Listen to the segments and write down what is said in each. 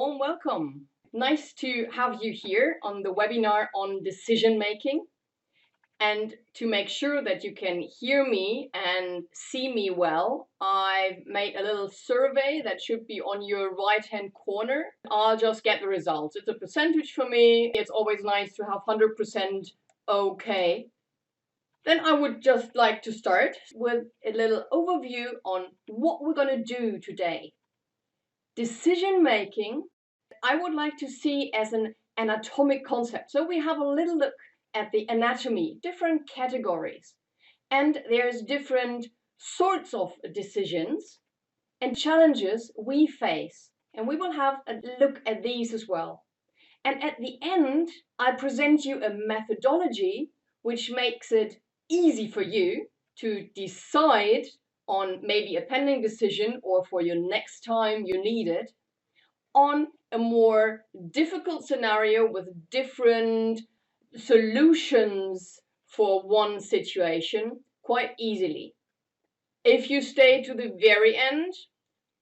warm welcome. Nice to have you here on the webinar on decision making. And to make sure that you can hear me and see me well, I've made a little survey that should be on your right-hand corner. I'll just get the results. It's a percentage for me. It's always nice to have 100% okay. Then I would just like to start with a little overview on what we're going to do today. Decision making, I would like to see as an anatomic concept. So we have a little look at the anatomy, different categories, and there's different sorts of decisions and challenges we face. And we will have a look at these as well. And at the end, I present you a methodology which makes it easy for you to decide on maybe a pending decision or for your next time you need it on a more difficult scenario with different solutions for one situation quite easily. If you stay to the very end,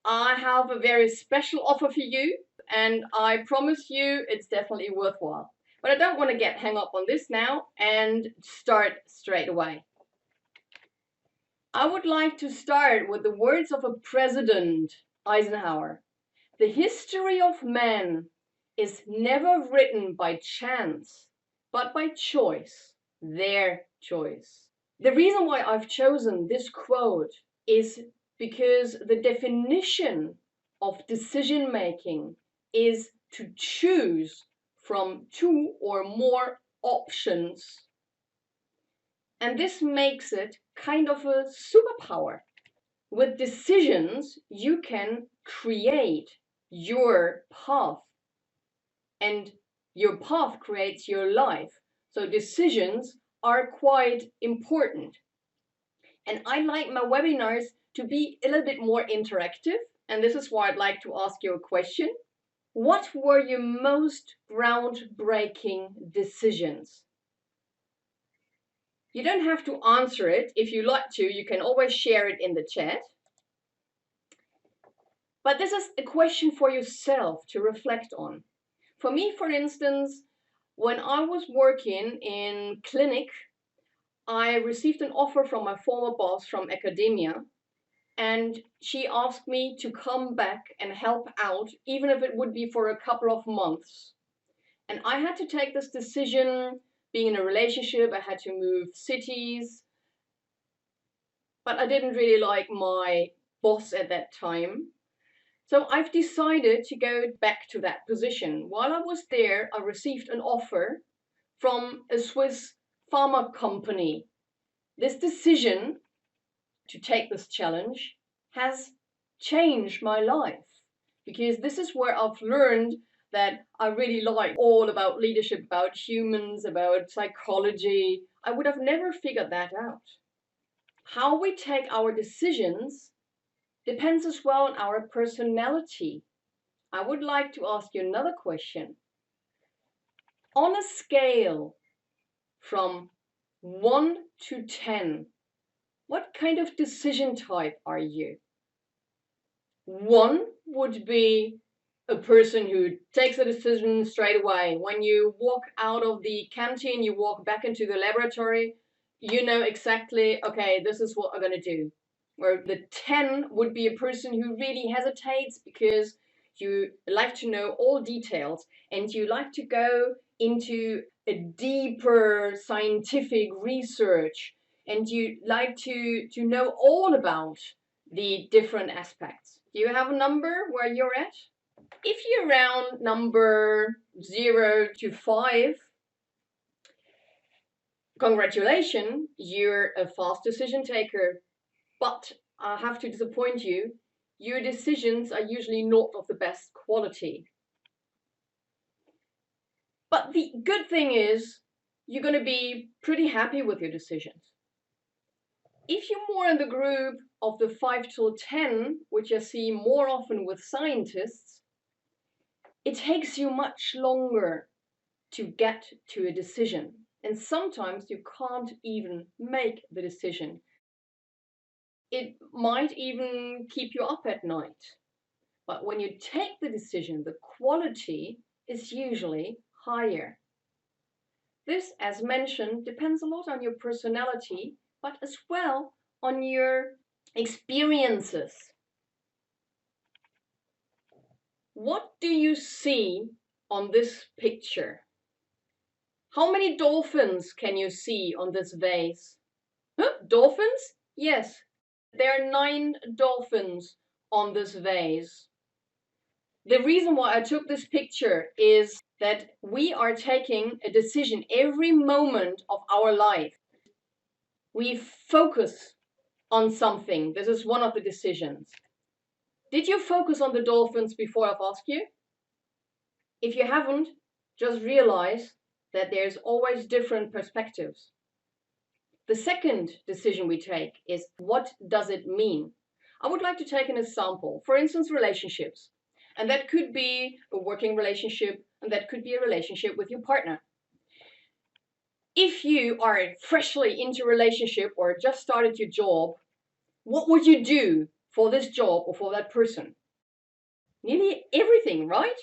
I have a very special offer for you, and I promise you it's definitely worthwhile. But I don't want to get hung up on this now and start straight away. I would like to start with the words of a President Eisenhower. The history of man is never written by chance, but by choice, their choice. The reason why I've chosen this quote is because the definition of decision making is to choose from two or more options. And this makes it kind of a superpower. With decisions, you can create your path, and your path creates your life. So decisions are quite important. And I like my webinars to be a little bit more interactive, and this is why I'd like to ask you a question. What were your most groundbreaking decisions? You don't have to answer it. If you like to, you can always share it in the chat. But this is a question for yourself to reflect on. For me, for instance, when I was working in clinic, I received an offer from my former boss from academia, and she asked me to come back and help out, even if it would be for a couple of months. And I had to take this decision. Being in a relationship, I had to move cities, but I didn't really like my boss at that time. So I've decided to go back to that position. While I was there, I received an offer from a Swiss pharma company. This decision to take this challenge has changed my life, because this is where I've learned that I really like all about leadership, about humans, about psychology. I would have never figured that out. How we take our decisions depends as well on our personality. I would like to ask you another question. On a scale from 1 to 10, what kind of decision type are you? 1 would be a person who takes a decision straight away. When you walk out of the canteen, you walk back into the laboratory, you know exactly, okay, this is what I'm going to do. Where the 10 would be a person who really hesitates because you like to know all details and you like to go into a deeper scientific research and you like to know all about the different aspects. Do you have a number where you're at? If you're around number 0 to 5, congratulations, you're a fast decision taker. But I have to disappoint you, your decisions are usually not of the best quality. But the good thing is, you're going to be pretty happy with your decisions. If you're more in the group of the 5 till 10, which I see more often with scientists, it takes you much longer to get to a decision. And sometimes you can't even make the decision. It might even keep you up at night. But when you take the decision, the quality is usually higher. This, as mentioned, depends a lot on your personality, but as well on your experiences. What do you see on this picture? How many dolphins can you see on this vase? Huh? Dolphins? Yes, there are 9 dolphins on this vase. The reason why I took this picture is that we are taking a decision every moment of our life. We focus on something. This is one of the decisions. Did you focus on the dolphins before I've asked you? If you haven't, just realize that there's always different perspectives. The second decision we take is, what does it mean? I would like to take an example. For instance, relationships. And that could be a working relationship, and that could be a relationship with your partner. If you are freshly into a relationship or just started your job, what would you do for this job or for that person? Nearly everything, right?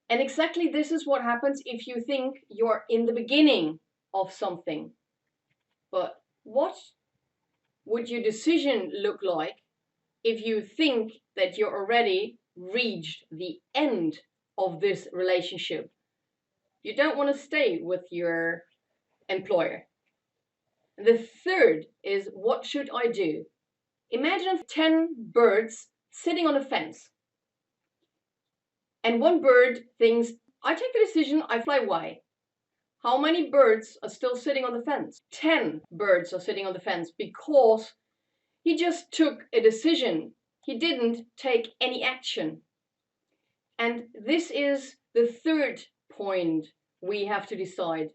And exactly this is what happens if you think you're in the beginning of something. But what would your decision look like if you think that you're already reached the end of this relationship? You don't want to stay with your employer. The third is, what should I do? Imagine 10 birds sitting on a fence. And one bird thinks, I take the decision, I fly away. How many birds are still sitting on the fence? 10 birds are sitting on the fence because he just took a decision. He didn't take any action. And this is the third point we have to decide.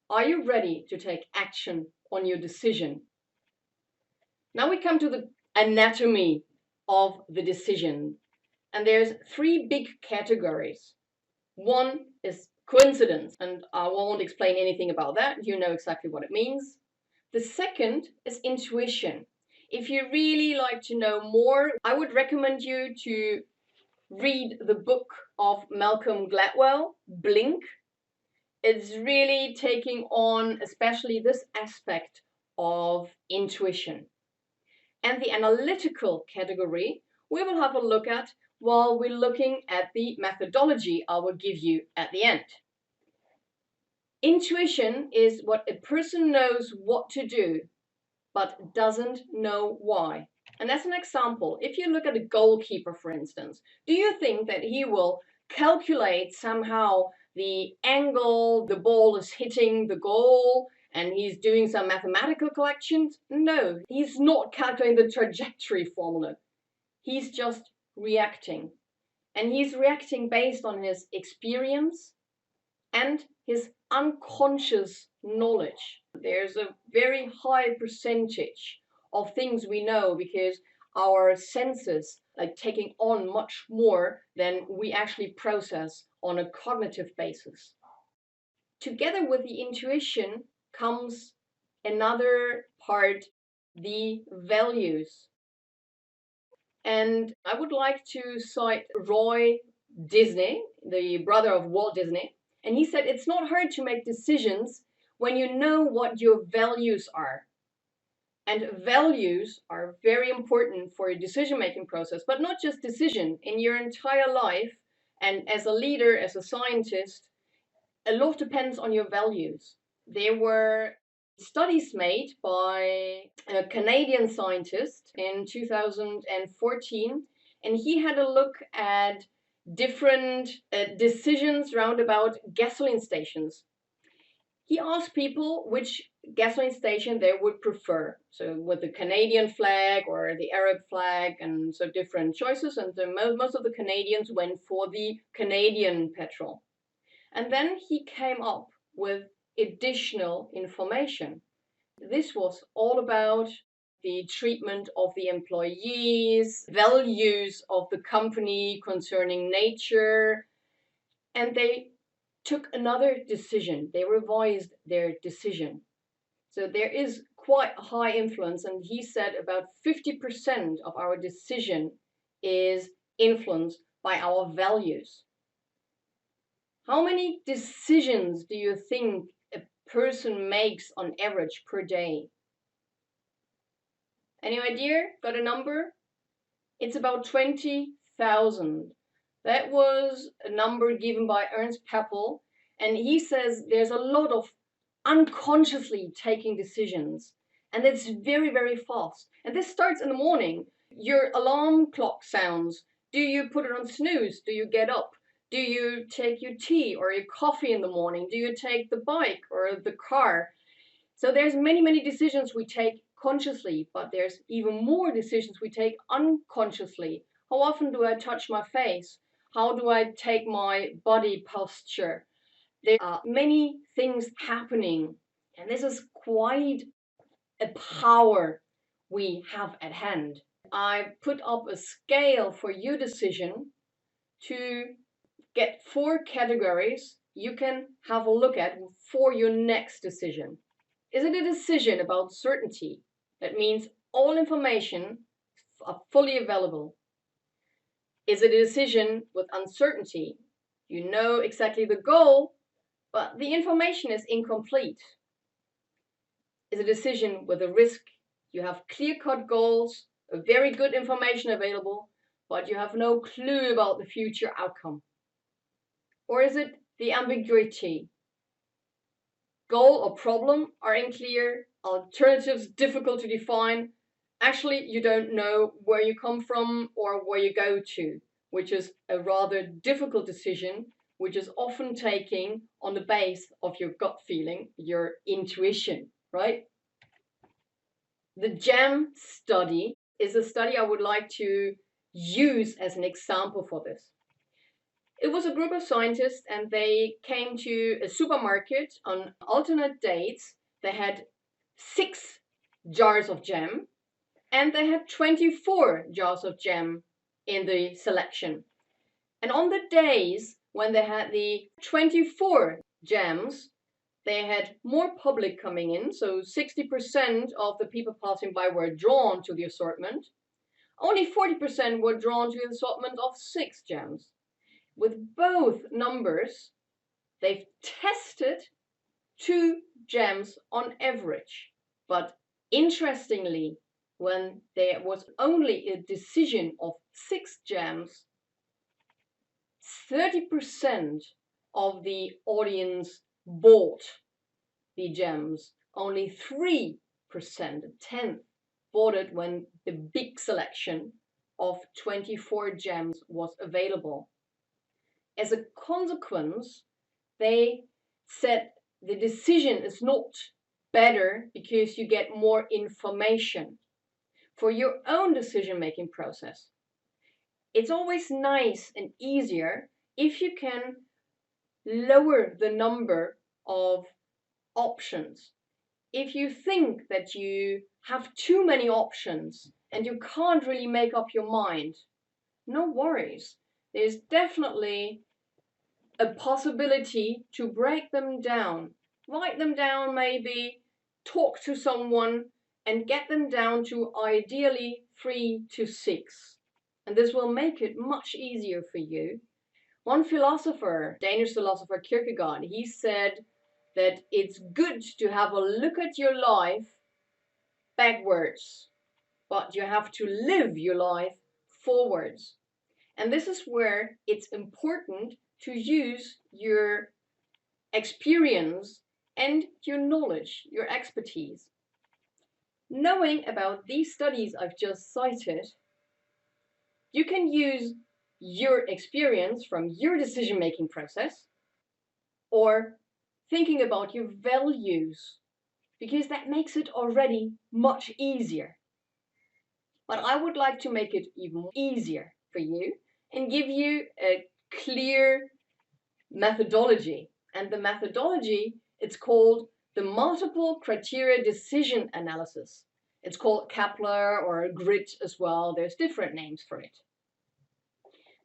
Are you ready to take action on your decision? Now we come to the anatomy of the decision. And there's 3 big categories. One is coincidence, and I won't explain anything about that. You know exactly what it means. The second is intuition. If you really like to know more, I would recommend you to read the book of Malcolm Gladwell, Blink. It's really taking on especially this aspect of intuition. And the analytical category we will have a look at while we're looking at the methodology I will give you at the end. Intuition is what a person knows what to do, but doesn't know why. And as an example, if you look at a goalkeeper, for instance, do you think that he will calculate somehow the angle the ball is hitting the goal and he's doing some mathematical collections? No, he's not calculating the trajectory formula. He's just reacting. And he's reacting based on his experience and his unconscious knowledge. There's a very high percentage of things we know because our senses are taking on much more than we actually process on a cognitive basis. Together with the intuition comes another part, the values. And I would like to cite Roy Disney, the brother of Walt Disney. And he said, it's not hard to make decisions when you know what your values are. And values are very important for your decision-making process, but not just decision. In your entire life, and as a leader, as a scientist, a lot depends on your values. There were studies made by a Canadian scientist in 2014, and he had a look at different decisions round about gasoline stations. He asked people which gasoline station they would prefer. So with the Canadian flag or the Arab flag, and so different choices. And most of the Canadians went for the Canadian petrol. And then he came up with additional information. This was all about the treatment of the employees, values of the company concerning nature, and they took another decision. They revised their decision. So there is quite a high influence, and he said about 50% of our decision is influenced by our values. How many decisions do you think a person makes on average per day? Any idea? Got a number? It's about 20,000. That was a number given by Ernst Peppel, and he says there's a lot of unconsciously taking decisions, and it's very, very fast. And this starts in the morning. Your alarm clock sounds. Do you put it on snooze? Do you get up? Do you take your tea or your coffee in the morning? Do you take the bike or the car? So there's many, many decisions we take consciously, but there's even more decisions we take unconsciously. How often do I touch my face? How do I take my body posture? There are many things happening, and this is quite a power we have at hand. I put up a scale for your decision to get 4 categories you can have a look at for your next decision. Is it a decision about certainty? That means all information are fully available. Is it a decision with uncertainty? You know exactly the goal, but the information is incomplete. Is a decision with a risk? You have clear-cut goals, a very good information available, but you have no clue about the future outcome. Or is it the ambiguity? Goal or problem are unclear, alternatives difficult to define. Actually, you don't know where you come from or where you go to, which is a rather difficult decision, which is often taken on the base of your gut feeling, your intuition, right? The GEM study is a study I would like to use as an example for this. It was a group of scientists, and they came to a supermarket on alternate dates. They had 6 jars of jam, and they had 24 jars of jam in the selection. And on the days when they had the 24 jams, they had more public coming in, so 60% of the people passing by were drawn to the assortment. Only 40% were drawn to the assortment of 6 jams. With both numbers, they've tested 2 jams on average. But interestingly, when there was only a decision of 6 jams, 30% of the audience bought the gems. Only 3%, a tenth, bought it when the big selection of 24 gems was available. As a consequence, they said the decision is not better because you get more information for your own decision-making process. It's always nice and easier if you can lower the number of options. If you think that you have too many options and you can't really make up your mind, no worries. There's definitely a possibility to break them down. Write them down maybe, talk to someone, and get them down to ideally 3 to 6. And this will make it much easier for you. One philosopher, Danish philosopher Kierkegaard, he said that it's good to have a look at your life backwards, but you have to live your life forwards. And this is where it's important to use your experience and your knowledge, your expertise. Knowing about these studies I've just cited, you can use your experience from your decision-making process or thinking about your values, because that makes it already much easier. But I would like to make it even easier for you and give you a clear methodology. And the methodology, it's called the multiple criteria decision analysis. It's called Kepler or GRID as well. There's different names for it.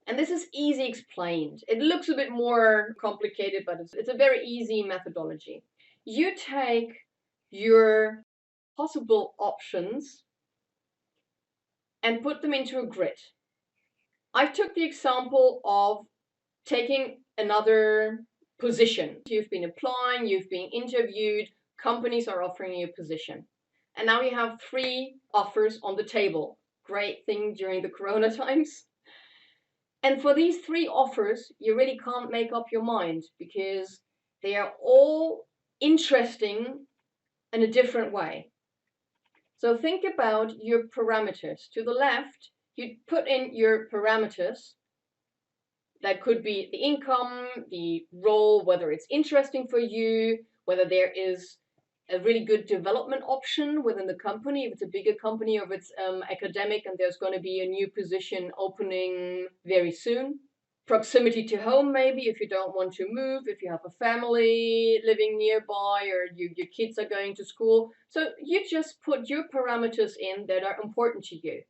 And this is easy explained. It looks a bit more complicated, but it's a very easy methodology. You take your possible options and put them into a grid. I took the example of taking another position. You've been applying, you've been interviewed, companies are offering you a position. And now you have 3 offers on the table. Great thing during the corona times. And for these 3 offers, you really can't make up your mind because they are all interesting in a different way. So think about your parameters. To the left, you put in your parameters. That could be the income, the role, whether it's interesting for you, whether there is a really good development option within the company, if it's a bigger company or if it's academic and there's going to be a new position opening very soon. Proximity to home, maybe, if you don't want to move, if you have a family living nearby or your kids are going to school. So you just put your parameters in that are important to you.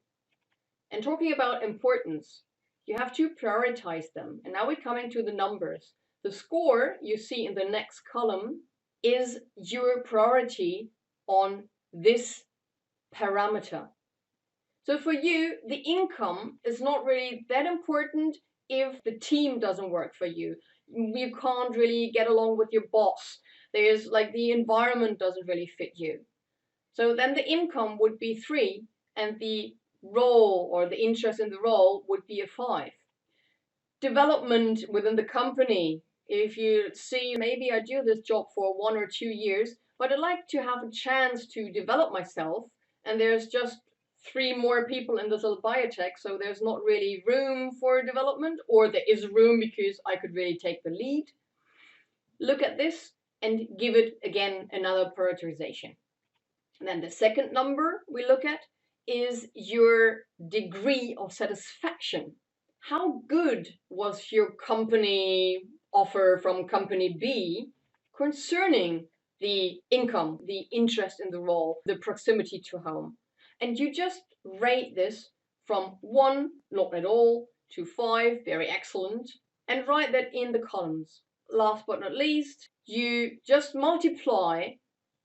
And talking about importance, you have to prioritize them. And now we're coming to the numbers. The score you see in the next column is your priority on this parameter. So for you, the income is not really that important if the team doesn't work for you. You can't really get along with your boss. There's like the environment doesn't really fit you. So then the income would be 3 and the role or the interest in the role would be a 5. Development within the company. If you see, maybe I do this job for 1 or 2 years, but I'd like to have a chance to develop myself, and there's just 3 more people in this little biotech, so there's not really room for development, or there is room because I could really take the lead. Look at this and give it again another prioritization. And then the second number we look at is your degree of satisfaction. How good was your company offer from company B concerning the income, the interest in the role, the proximity to home? And you just rate this from 1, not at all, to 5, very excellent, and write that in the columns. Last but not least, you just multiply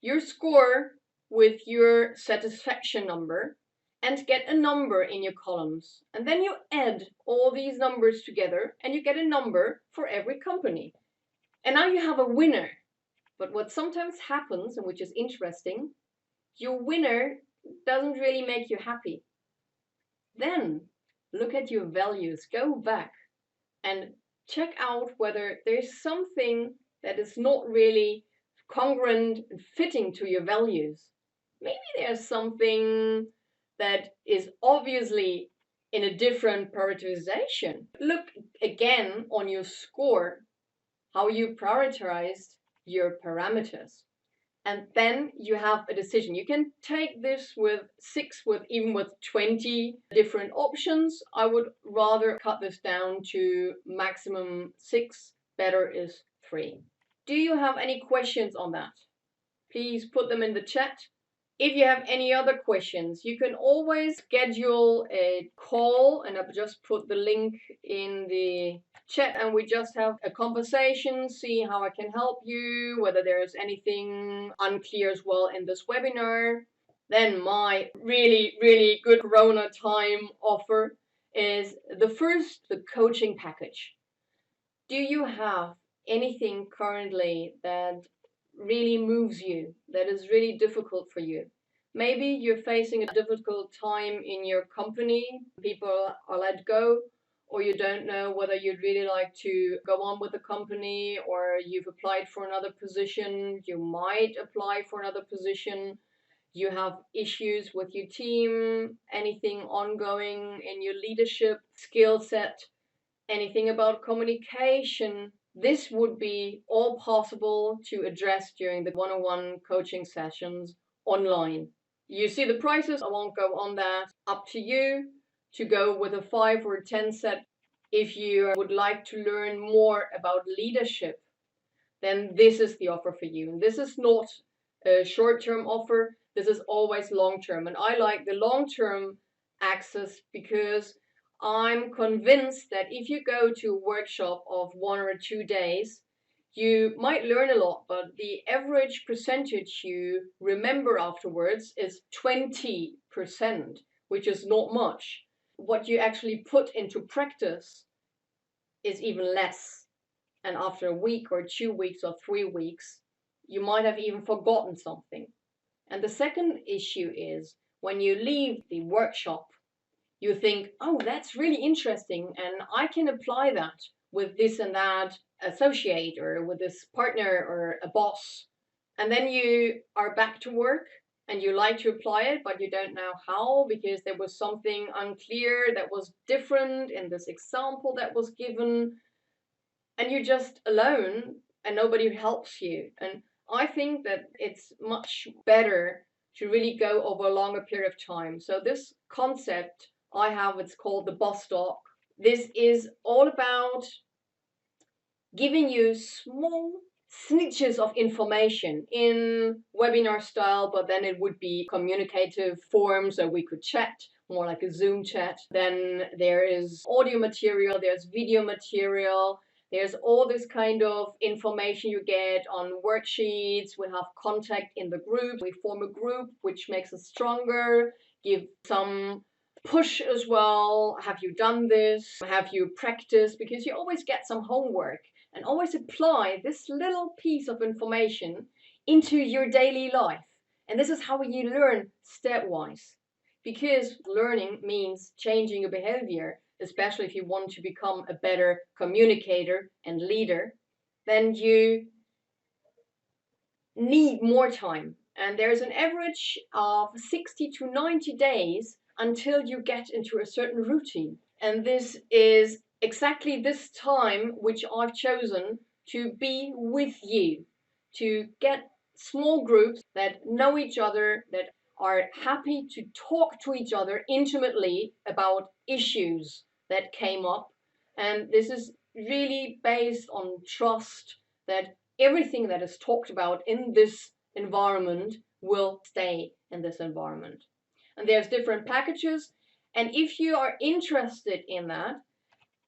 your score with your satisfaction number and get a number in your columns. And then you add all these numbers together and you get a number for every company. And now you have a winner. But what sometimes happens, and which is interesting, your winner doesn't really make you happy. Then look at your values, go back and check out whether there's something that is not really congruent and fitting to your values. Maybe there's something that is obviously in a different prioritization. Look again on your score, how you prioritized your parameters. And then you have a decision. You can take this with 6, even with 20 different options. I would rather cut this down to maximum 6. Better is 3. Do you have any questions on that? Please put them in the chat. If you have any other questions, you can always schedule a call, and I've just put the link in the chat, and we just have a conversation, see how I can help you, whether there is anything unclear as well in this webinar. Then my really, really good Corona time offer is the coaching package. Do you have anything currently that really moves you, that is really difficult for you? Maybe you're facing a difficult time in your company, people are let go, or you don't know whether you'd really like to go on with the company, or you've applied for another position, you might apply for another position, you have issues with your team, anything ongoing in your leadership skill set, anything about communication. This would be all possible to address during the one-on-one coaching sessions online. You see the prices, I won't go on that. Up to you to go with a 5 or 10 set. If you would like to learn more about leadership, then this is the offer for you. And this is not a short-term offer, this is always long-term. And I like the long-term access because I'm convinced that if you go to a workshop of 1 or 2 days, you might learn a lot, but the average percentage you remember afterwards is 20%, which is not much. what you actually put into practice is even less. And after a week or 2 weeks or 3 weeks, you might have even forgotten something. And the second issue is when you leave the workshop, you think, oh, that's really interesting, and I can apply that with this and that associate or with this partner or a boss. And then you are back to work and you like to apply it, but you don't know how because there was something unclear that was different in this example that was given, and you're just alone and nobody helps you. And I think that it's much better to really go over a longer period of time. So this concept I have, it's called the boss talk. This is all about giving you small snitches of information in webinar style, but then it would be communicative form, so we could chat more like a Zoom chat. Then there is audio material, there's video material, there's all this kind of information you get on worksheets. We have contact in the group. We form a group, which makes us stronger, give some push as well. Have you done this? Have you practiced? Because you always get some homework, and always apply this little piece of information into your daily life. And this is how you learn stepwise. Because learning means changing your behavior, especially if you want to become a better communicator and leader, then you need more time. And there's an average of 60 to 90 days until you get into a certain routine. And this is exactly this time which I've chosen to be with you, to get small groups that know each other, that are happy to talk to each other intimately about issues that came up. And this is really based on trust that everything that is talked about in this environment will stay in this environment. And there's different packages. And if you are interested in that,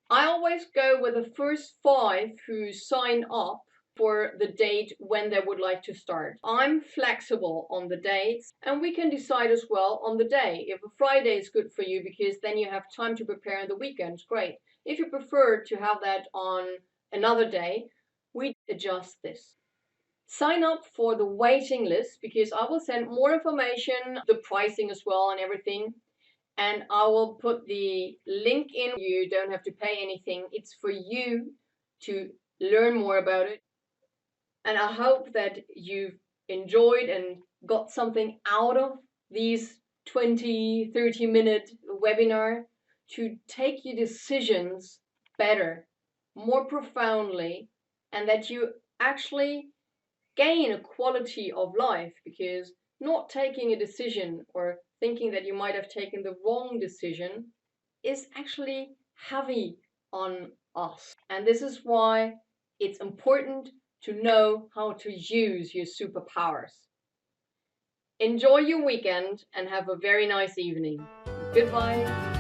I always go with the first 5 who sign up for the date when they would like to start. I'm flexible on the dates, and we can decide as well on the day. If a Friday is good for you because then you have time to prepare on the weekends, great. If you prefer to have that on another day, we adjust this. Sign up for the waiting list because I will send more information, the pricing as well and everything. And I will put the link in. You don't have to pay anything. It's for you to learn more about it. And I hope that you've enjoyed and got something out of these 20, 30-minute webinar to take your decisions better, more profoundly, and that you actually gain a quality of life, because not taking a decision or thinking that you might have taken the wrong decision is actually heavy on us. And this is why it's important to know how to use your superpowers. Enjoy your weekend and have a very nice evening. Goodbye.